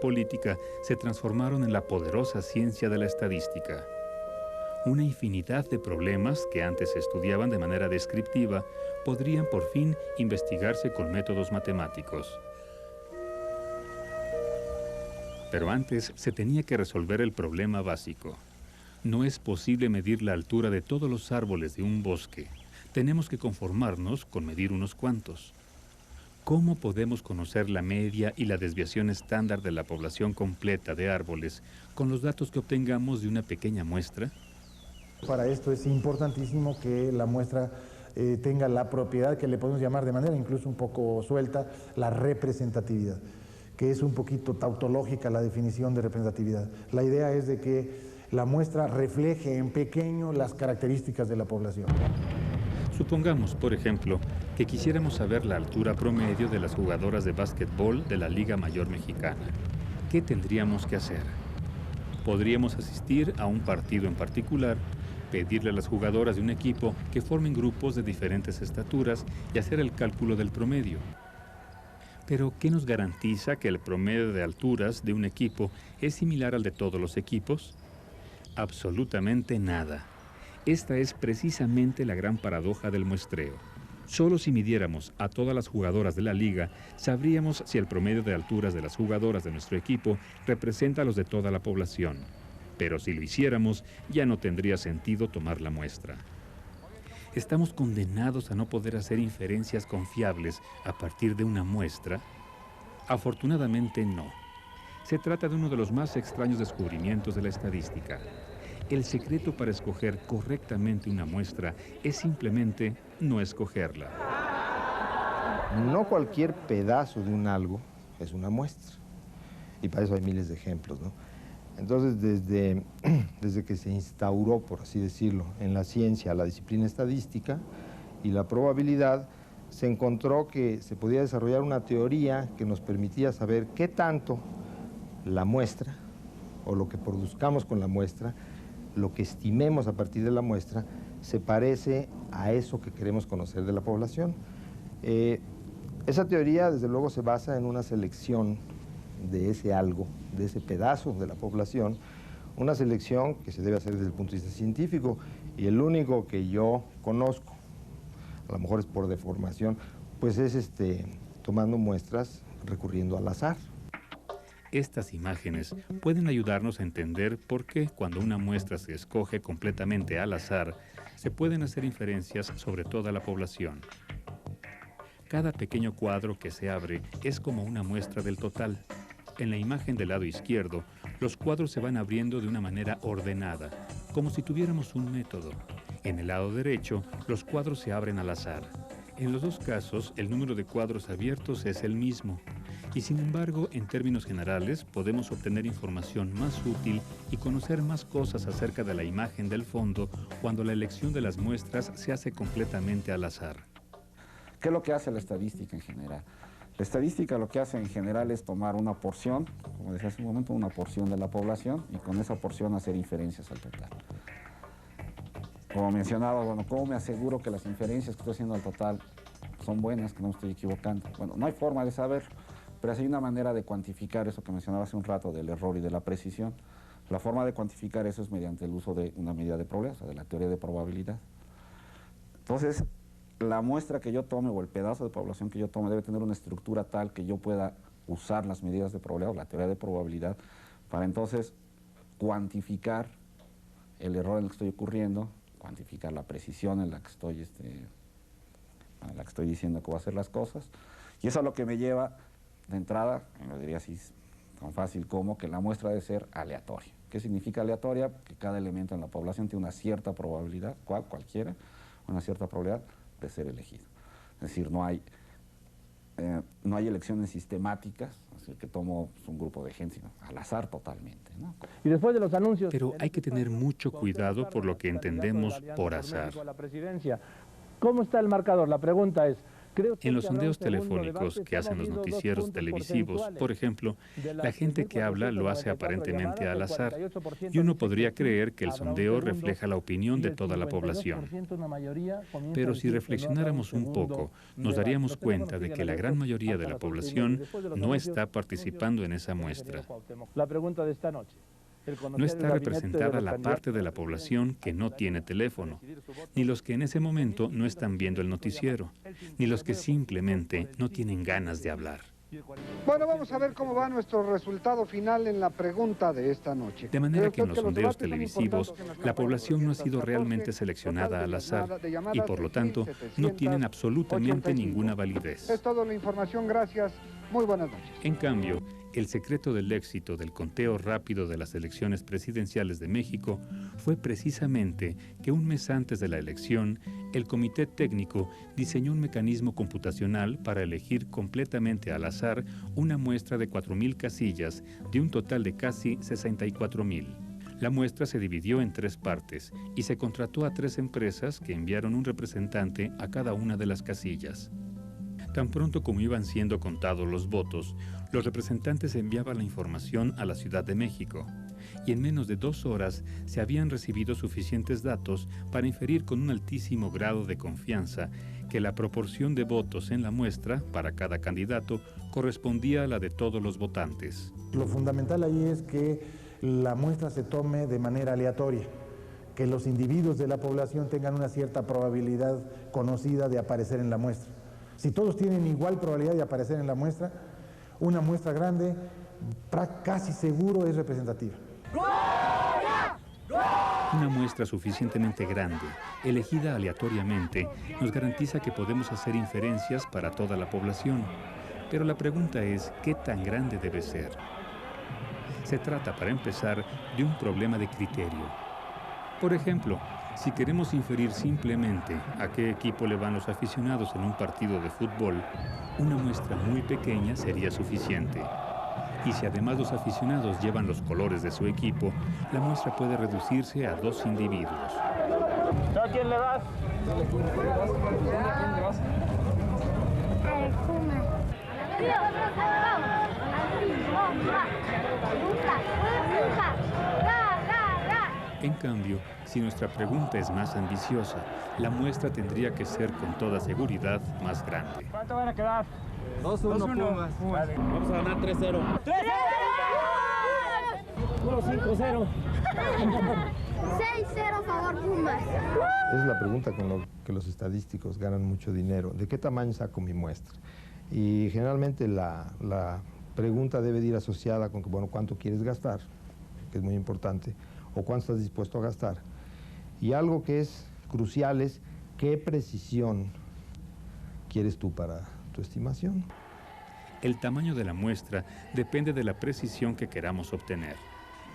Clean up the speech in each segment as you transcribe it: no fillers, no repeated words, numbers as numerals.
política se transformaron en la poderosa ciencia de la estadística. Una infinidad de problemas que antes se estudiaban de manera descriptiva podrían por fin investigarse con métodos matemáticos. Pero antes se tenía que resolver el problema básico. No es posible medir la altura de todos los árboles de un bosque. Tenemos que conformarnos con medir unos cuantos. ¿Cómo podemos conocer la media y la desviación estándar de la población completa de árboles con los datos que obtengamos de una pequeña muestra? Para esto es importantísimo que la muestra tenga la propiedad que le podemos llamar de manera incluso un poco suelta, la representatividad, que es un poquito tautológica la definición de representatividad. La idea es de que la muestra refleje en pequeño las características de la población. Supongamos, por ejemplo, que quisiéramos saber la altura promedio de las jugadoras de básquetbol de la Liga Mayor Mexicana. ¿Qué tendríamos que hacer? Podríamos asistir a un partido en particular, pedirle a las jugadoras de un equipo que formen grupos de diferentes estaturas y hacer el cálculo del promedio. Pero, ¿qué nos garantiza que el promedio de alturas de un equipo es similar al de todos los equipos? Absolutamente nada. Esta es precisamente la gran paradoja del muestreo. Solo si midiéramos a todas las jugadoras de la liga, sabríamos si el promedio de alturas de las jugadoras de nuestro equipo representa a los de toda la población. Pero si lo hiciéramos, ya no tendría sentido tomar la muestra. ¿Estamos condenados a no poder hacer inferencias confiables a partir de una muestra? Afortunadamente no. Se trata de uno de los más extraños descubrimientos de la estadística. El secreto para escoger correctamente una muestra es simplemente no escogerla. No cualquier pedazo de un algo es una muestra. Y para eso hay miles de ejemplos, ¿no? Entonces, desde que se instauró, por así decirlo, en la ciencia la disciplina estadística y la probabilidad, se encontró que se podía desarrollar una teoría que nos permitía saber qué tanto la muestra, o lo que produzcamos con la muestra, lo que estimemos a partir de la muestra, se parece a eso que queremos conocer de la población. Esa teoría, desde luego, se basa en una selección de ese algo, de ese pedazo de la población, una selección que se debe hacer desde el punto de vista científico, y el único que yo conozco, a lo mejor es por deformación, pues es tomando muestras recurriendo al azar. Estas imágenes pueden ayudarnos a entender por qué cuando una muestra se escoge completamente al azar, se pueden hacer inferencias sobre toda la población. Cada pequeño cuadro que se abre es como una muestra del total. En la imagen del lado izquierdo, los cuadros se van abriendo de una manera ordenada, como si tuviéramos un método. En el lado derecho, los cuadros se abren al azar. En los dos casos, el número de cuadros abiertos es el mismo. Y sin embargo, en términos generales, podemos obtener información más útil y conocer más cosas acerca de la imagen del fondo cuando la elección de las muestras se hace completamente al azar. ¿Qué es lo que hace la estadística en general? La estadística lo que hace en general es tomar una porción, como decía hace un momento, una porción de la población, y con esa porción hacer inferencias al total. Como mencionaba, bueno, ¿cómo me aseguro que las inferencias que estoy haciendo al total son buenas, que no me estoy equivocando? Bueno, no hay forma de saberlo, pero hay una manera de cuantificar eso que mencionaba hace un rato del error y de la precisión. La forma de cuantificar eso es mediante el uso de una medida de probabilidad, o sea, de la teoría de probabilidad. Entonces, la muestra que yo tome o el pedazo de población que yo tome debe tener una estructura tal que yo pueda usar las medidas de probabilidad o la teoría de probabilidad para entonces cuantificar el error en el que estoy ocurriendo, cuantificar la precisión en la que estoy, diciendo que voy a hacer las cosas. Y eso es lo que me lleva de entrada, me diría así tan fácil como que la muestra debe ser aleatoria. ¿Qué significa aleatoria? Que cada elemento en la población tiene una cierta probabilidad, cualquiera, una cierta probabilidad de ser elegido. Es decir, no hay elecciones sistemáticas, es decir, que tomo un grupo de gente, sino al azar totalmente, ¿no? Y después de los anuncios... Pero hay que tener mucho cuidado por lo que entendemos por azar. ¿Cómo está el marcador? La pregunta es, En los sondeos telefónicos que hacen los noticieros televisivos, por ejemplo, la gente que habla lo hace aparentemente al azar, y uno podría creer que el sondeo refleja la opinión de toda la población. Pero si reflexionáramos un poco, nos daríamos cuenta de que la gran mayoría de la población no está participando en esa muestra. La pregunta de esta noche. No está representada la parte de la población que no tiene teléfono, ni los que en ese momento no están viendo el noticiero, ni los que simplemente no tienen ganas de hablar. Bueno, vamos a ver cómo va nuestro resultado final en la pregunta de esta noche. De manera que en los sondeos televisivos, la población no ha sido realmente seleccionada al azar y por lo tanto no tienen absolutamente ninguna validez. Es toda la información, gracias. Muy buenas noches. En cambio, el secreto del éxito del conteo rápido de las elecciones presidenciales de México fue precisamente que un mes antes de la elección, el Comité Técnico diseñó un mecanismo computacional para elegir completamente al azar una muestra de 4,000 casillas de un total de casi 64,000. La muestra se dividió en 3 partes y se contrató a 3 empresas que enviaron un representante a cada una de las casillas. Tan pronto como iban siendo contados los votos, los representantes enviaban la información a la Ciudad de México, y en menos de 2 horas se habían recibido suficientes datos para inferir con un altísimo grado de confianza que la proporción de votos en la muestra para cada candidato correspondía a la de todos los votantes. Lo fundamental ahí es que la muestra se tome de manera aleatoria, que los individuos de la población tengan una cierta probabilidad conocida de aparecer en la muestra. Si todos tienen igual probabilidad de aparecer en la muestra, una muestra grande casi seguro es representativa. Una muestra suficientemente grande, elegida aleatoriamente, nos garantiza que podemos hacer inferencias para toda la población. Pero la pregunta es, ¿qué tan grande debe ser? Se trata, para empezar, de un problema de criterio. Por ejemplo, si queremos inferir simplemente a qué equipo le van los aficionados en un partido de fútbol, una muestra muy pequeña sería suficiente. Y si además los aficionados llevan los colores de su equipo, la muestra puede reducirse a 2 individuos. ¿A quién le vas? Al Puma. En cambio, si nuestra pregunta es más ambiciosa, la muestra tendría que ser con toda seguridad más grande. ¿Cuánto van a quedar? 2-1 Pumas. Vale, vamos a ganar 3-0. ¡3-0! 1-5-0. 6-0 favor Pumas. Es la pregunta con lo que los estadísticos ganan mucho dinero. ¿De qué tamaño saco mi muestra? Y generalmente la pregunta debe de ir asociada con que, bueno, ¿cuánto quieres gastar? Que es muy importante. O cuánto estás dispuesto a gastar. Y algo que es crucial es qué precisión quieres tú para tu estimación. El tamaño de la muestra depende de la precisión que queramos obtener.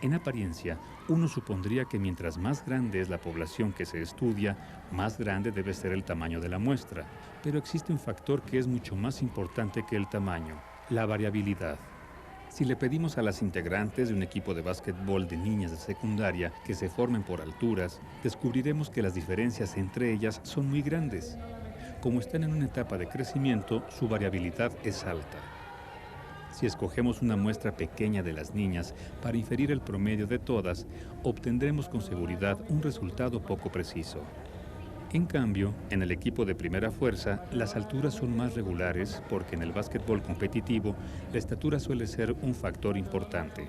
En apariencia, uno supondría que mientras más grande es la población que se estudia, más grande debe ser el tamaño de la muestra. Pero existe un factor que es mucho más importante que el tamaño: la variabilidad. Si le pedimos a las integrantes de un equipo de básquetbol de niñas de secundaria que se formen por alturas, descubriremos que las diferencias entre ellas son muy grandes. Como están en una etapa de crecimiento, su variabilidad es alta. Si escogemos una muestra pequeña de las niñas para inferir el promedio de todas, obtendremos con seguridad un resultado poco preciso. En cambio, en el equipo de primera fuerza, las alturas son más regulares porque en el básquetbol competitivo la estatura suele ser un factor importante.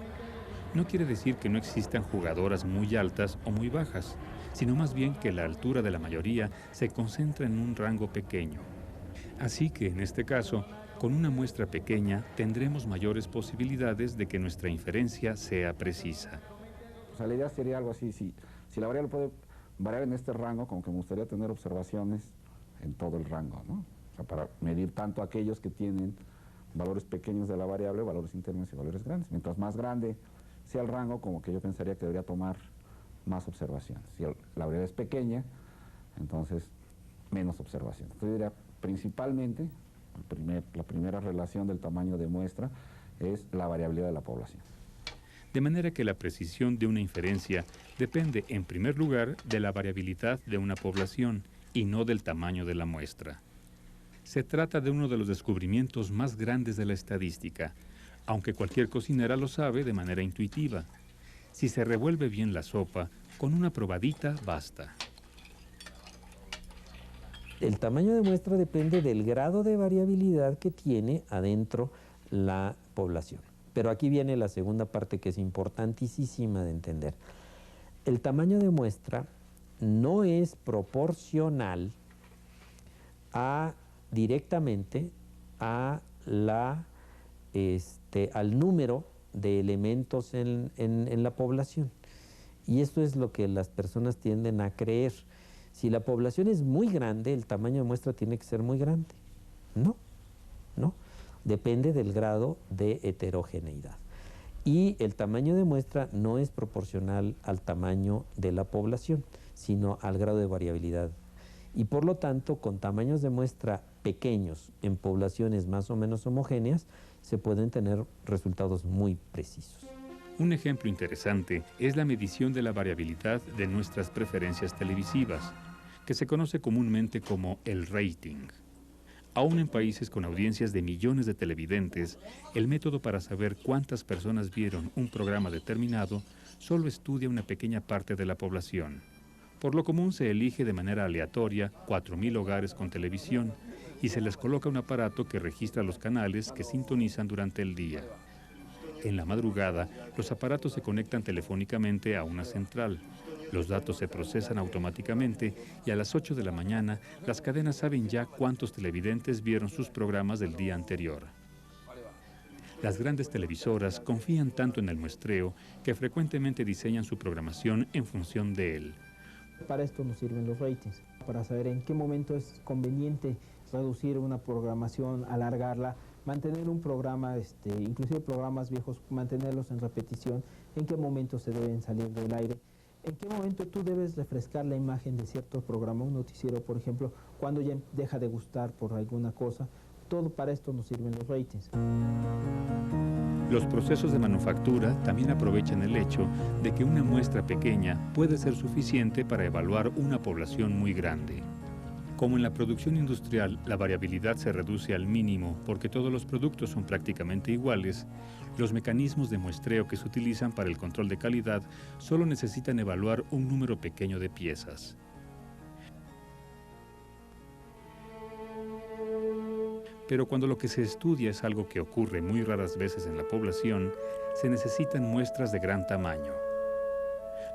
No quiere decir que no existan jugadoras muy altas o muy bajas, sino más bien que la altura de la mayoría se concentra en un rango pequeño. Así que, en este caso, con una muestra pequeña tendremos mayores posibilidades de que nuestra inferencia sea precisa. O sea, la idea sería algo así, si la variable puede variar en este rango, como que me gustaría tener observaciones en todo el rango, ¿no? O sea, para medir tanto aquellos que tienen valores pequeños de la variable, valores intermedios y valores grandes. Mientras más grande sea el rango, como que yo pensaría que debería tomar más observaciones. Si la variable es pequeña, entonces menos observaciones. Entonces diría, principalmente, la primera relación del tamaño de muestra es la variabilidad de la población. De manera que la precisión de una inferencia depende, en primer lugar, de la variabilidad de una población y no del tamaño de la muestra. Se trata de uno de los descubrimientos más grandes de la estadística, aunque cualquier cocinera lo sabe de manera intuitiva. Si se revuelve bien la sopa, con una probadita basta. El tamaño de muestra depende del grado de variabilidad que tiene adentro la población. Pero aquí viene la segunda parte que es importantísima de entender. El tamaño de muestra no es proporcional directamente al número de elementos en la población. Y esto es lo que las personas tienden a creer. Si la población es muy grande, el tamaño de muestra tiene que ser muy grande. No. Depende del grado de heterogeneidad. Y el tamaño de muestra no es proporcional al tamaño de la población, sino al grado de variabilidad. Y por lo tanto, con tamaños de muestra pequeños en poblaciones más o menos homogéneas, se pueden tener resultados muy precisos. Un ejemplo interesante es la medición de la variabilidad de nuestras preferencias televisivas, que se conoce comúnmente como el rating. Aún en países con audiencias de millones de televidentes, el método para saber cuántas personas vieron un programa determinado solo estudia una pequeña parte de la población. Por lo común se elige de manera aleatoria 4.000 hogares con televisión y se les coloca un aparato que registra los canales que sintonizan durante el día. En la madrugada, los aparatos se conectan telefónicamente a una central. Los datos se procesan automáticamente y a las 8 de la mañana, las cadenas saben ya cuántos televidentes vieron sus programas del día anterior. Las grandes televisoras confían tanto en el muestreo que frecuentemente diseñan su programación en función de él. Para esto nos sirven los ratings, para saber en qué momento es conveniente reducir una programación, alargarla, mantener un programa, inclusive programas viejos, mantenerlos en repetición, en qué momento se deben salir del aire, en qué momento tú debes refrescar la imagen de cierto programa, un noticiero, por ejemplo, cuando ya deja de gustar por alguna cosa. Todo para esto nos sirven los ratings. Los procesos de manufactura también aprovechan el hecho de que una muestra pequeña puede ser suficiente para evaluar una población muy grande. Como en la producción industrial, la variabilidad se reduce al mínimo porque todos los productos son prácticamente iguales, los mecanismos de muestreo que se utilizan para el control de calidad solo necesitan evaluar un número pequeño de piezas. Pero cuando lo que se estudia es algo que ocurre muy raras veces en la población, se necesitan muestras de gran tamaño.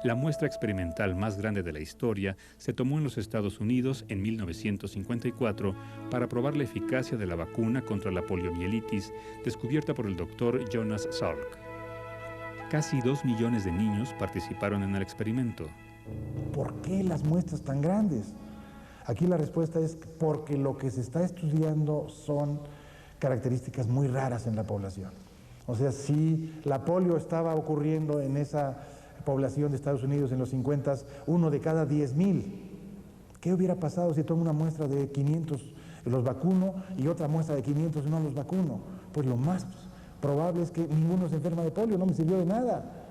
La muestra experimental más grande de la historia se tomó en los Estados Unidos en 1954 para probar la eficacia de la vacuna contra la poliomielitis descubierta por el doctor Jonas Salk. Casi 2 millones de niños participaron en el experimento. ¿Por qué las muestras tan grandes? Aquí la respuesta es porque lo que se está estudiando son características muy raras en la población. O sea, si la polio estaba ocurriendo en esa población de Estados Unidos en los 50, uno de cada 10,000. ¿Qué hubiera pasado si tomo una muestra de 500 los vacuno y otra muestra de 500 no los vacuno? Pues lo más probable es que ninguno se enferma de polio, no me sirvió de nada.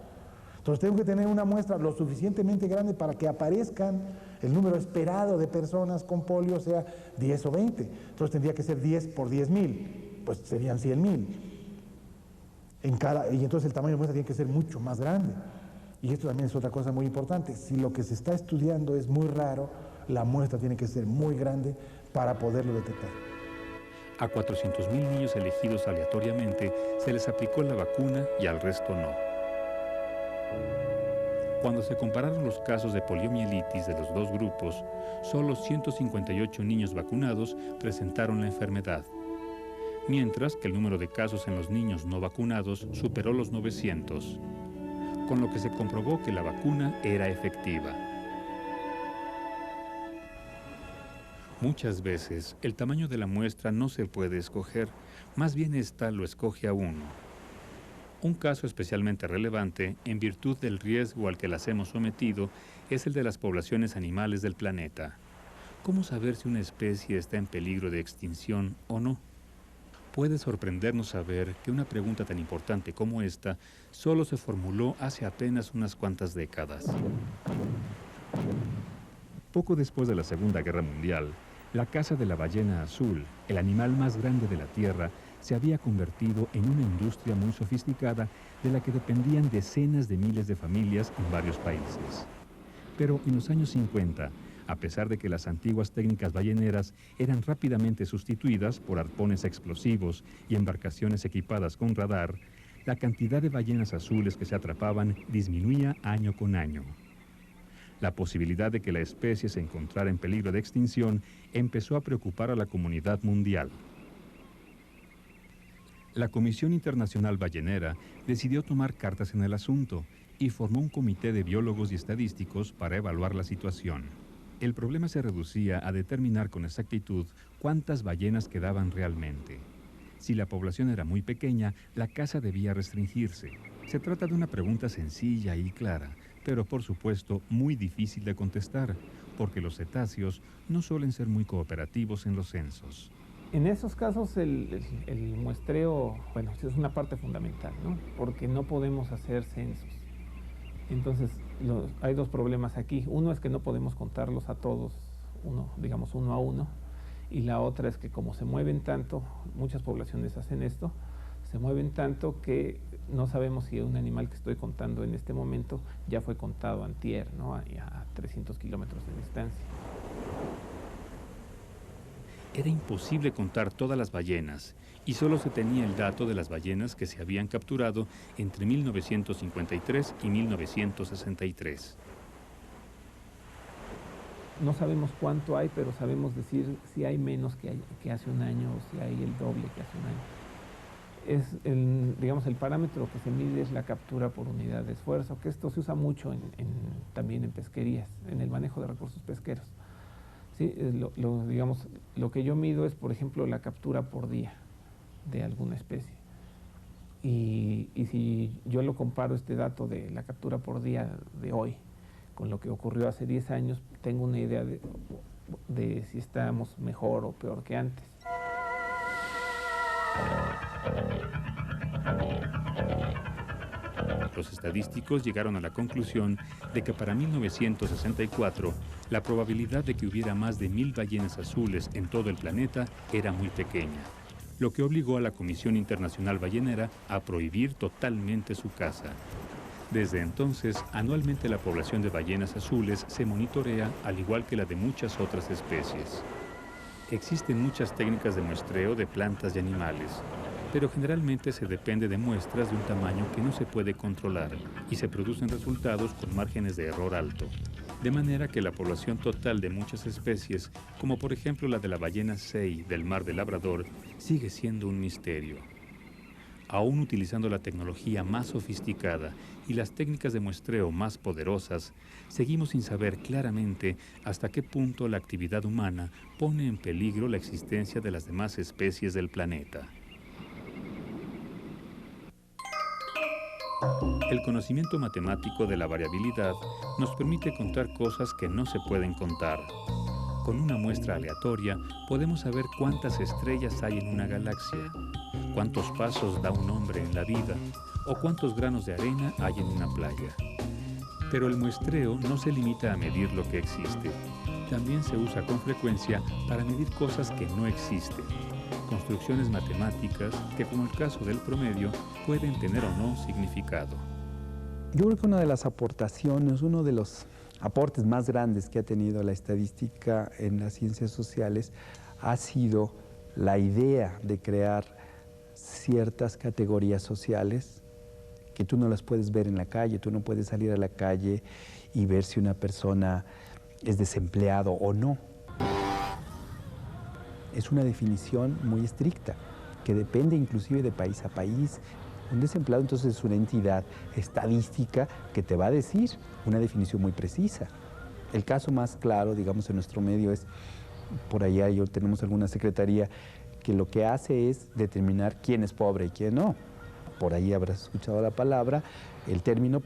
Entonces tengo que tener una muestra lo suficientemente grande para que aparezcan el número esperado de personas con polio, sea 10 o 20. Entonces tendría que ser 10 por 10,000, pues serían 100,000. Y entonces el tamaño de muestra tiene que ser mucho más grande. Y esto también es otra cosa muy importante. Si lo que se está estudiando es muy raro, la muestra tiene que ser muy grande para poderlo detectar. A 400,000 niños elegidos aleatoriamente se les aplicó la vacuna y al resto no. Cuando se compararon los casos de poliomielitis de los dos grupos, solo 158 niños vacunados presentaron la enfermedad, mientras que el número de casos en los niños no vacunados superó los 900. Con lo que se comprobó que la vacuna era efectiva. Muchas veces, el tamaño de la muestra no se puede escoger, más bien ésta lo escoge a uno. Un caso especialmente relevante, en virtud del riesgo al que las hemos sometido, es el de las poblaciones animales del planeta. ¿Cómo saber si una especie está en peligro de extinción o no? Puede sorprendernos saber que una pregunta tan importante como esta solo se formuló hace apenas unas cuantas décadas. Poco después de la Segunda Guerra Mundial, La caza de la ballena azul, el animal más grande de la Tierra, se había convertido en una industria muy sofisticada de la que dependían decenas de miles de familias en varios países. Pero en los años 50, a pesar de que las antiguas técnicas balleneras eran rápidamente sustituidas por arpones explosivos y embarcaciones equipadas con radar, la cantidad de ballenas azules que se atrapaban disminuía año con año. La posibilidad de que la especie se encontrara en peligro de extinción empezó a preocupar a la comunidad mundial. La Comisión Internacional Ballenera decidió tomar cartas en el asunto y formó un comité de biólogos y estadísticos para evaluar la situación. El problema se reducía a determinar con exactitud cuántas ballenas quedaban realmente. Si la población era muy pequeña, la caza debía restringirse. Se trata de una pregunta sencilla y clara, pero por supuesto muy difícil de contestar, porque los cetáceos no suelen ser muy cooperativos en los censos. En esos casos el muestreo, bueno, es una parte fundamental, ¿no? Porque no podemos hacer censos. Entonces, hay dos problemas aquí. Uno es que no podemos contarlos a todos, digamos uno a uno, y la otra es que como se mueven tanto, muchas poblaciones hacen esto, se mueven tanto que no sabemos si un animal que estoy contando en este momento ya fue contado antier, ¿no? a 300 kilómetros de distancia. Era imposible contar todas las ballenas y solo se tenía el dato de las ballenas que se habían capturado entre 1953 y 1963. No sabemos cuánto hay, pero sabemos decir si hay menos que hace un año o si hay el doble que hace un año. Digamos, el parámetro que se mide es la captura por unidad de esfuerzo, que esto se usa mucho también en pesquerías, en el manejo de recursos pesqueros. Sí, digamos, lo que yo mido es, por ejemplo, la captura por día de alguna especie. Y si yo lo comparo este dato de la captura por día de hoy con lo que ocurrió hace 10 años, tengo una idea de si estamos mejor o peor que antes. Los estadísticos llegaron a la conclusión de que para 1964 la probabilidad de que hubiera más de 1000 ballenas azules en todo el planeta era muy pequeña, lo que obligó a la Comisión Internacional Ballenera a prohibir totalmente su caza. Desde entonces, anualmente la población de ballenas azules se monitorea al igual que la de muchas otras especies. Existen muchas técnicas de muestreo de plantas y animales, pero generalmente se depende de muestras de un tamaño que no se puede controlar y se producen resultados con márgenes de error alto. De manera que la población total de muchas especies, como por ejemplo la de la ballena sei del mar de Labrador, sigue siendo un misterio. Aún utilizando la tecnología más sofisticada y las técnicas de muestreo más poderosas, seguimos sin saber claramente hasta qué punto la actividad humana pone en peligro la existencia de las demás especies del planeta. El conocimiento matemático de la variabilidad nos permite contar cosas que no se pueden contar. Con una muestra aleatoria podemos saber cuántas estrellas hay en una galaxia, cuántos pasos da un hombre en la vida o cuántos granos de arena hay en una playa. Pero el muestreo no se limita a medir lo que existe. También se usa con frecuencia para medir cosas que no existen. Construcciones matemáticas que, como el caso del promedio, pueden tener o no significado. Yo creo que una de las aportaciones, uno de los aportes más grandes que ha tenido la estadística en las ciencias sociales ha sido la idea de crear ciertas categorías sociales que tú no las puedes ver en la calle. Tú no puedes salir a la calle y ver si una persona es desempleado o no. Es una definición muy estricta, que depende inclusive de país a país. Un desempleado entonces es una entidad estadística que te va a decir una definición muy precisa. El caso más claro, digamos, en nuestro medio es, por allá tenemos alguna secretaría que lo que hace es determinar quién es pobre y quién no. Por ahí habrás escuchado el término,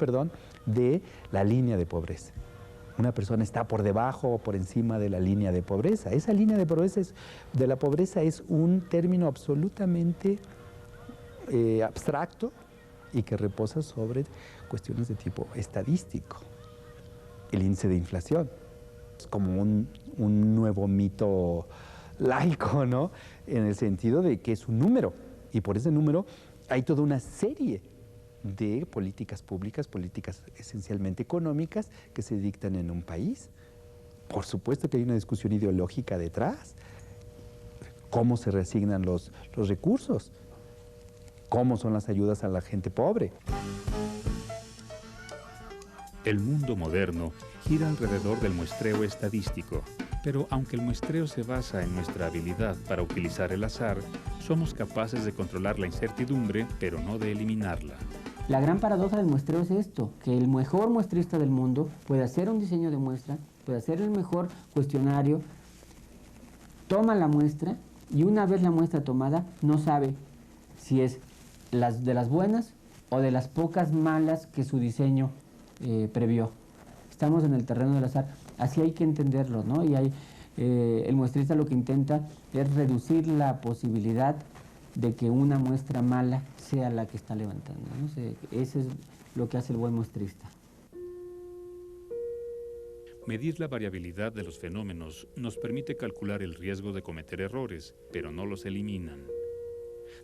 de la línea de pobreza. Una persona está por debajo o por encima de la línea de pobreza. Esa línea de la pobreza es un término absolutamente abstracto y que reposa sobre cuestiones de tipo estadístico. El índice de inflación. Es como un nuevo mito laico, ¿no? En el sentido de que es un número, y por ese número hay toda una serie de políticas públicas, políticas esencialmente económicas, que se dictan en un país. Por supuesto que hay una discusión ideológica detrás. ¿Cómo se reasignan los recursos? ¿Cómo son las ayudas a la gente pobre? El mundo moderno gira alrededor del muestreo estadístico, pero aunque el muestreo se basa en nuestra habilidad para utilizar el azar, somos capaces de controlar la incertidumbre, pero no de eliminarla. La gran paradoja del muestreo es esto, que el mejor muestrista del mundo puede hacer un diseño de muestra, puede hacer el mejor cuestionario, toma la muestra y una vez la muestra tomada no sabe si es de las buenas o de las pocas malas que su diseño previó. Estamos en el terreno del azar, así hay que entenderlo, ¿no? Y el muestrista lo que intenta es reducir la posibilidad de que una muestra mala sea la que está levantando, ¿no? Eso es lo que hace el buen muestrista. Medir la variabilidad de los fenómenos nos permite calcular el riesgo de cometer errores, pero no los eliminan.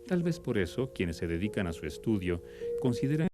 Tal vez por eso, quienes se dedican a su estudio consideran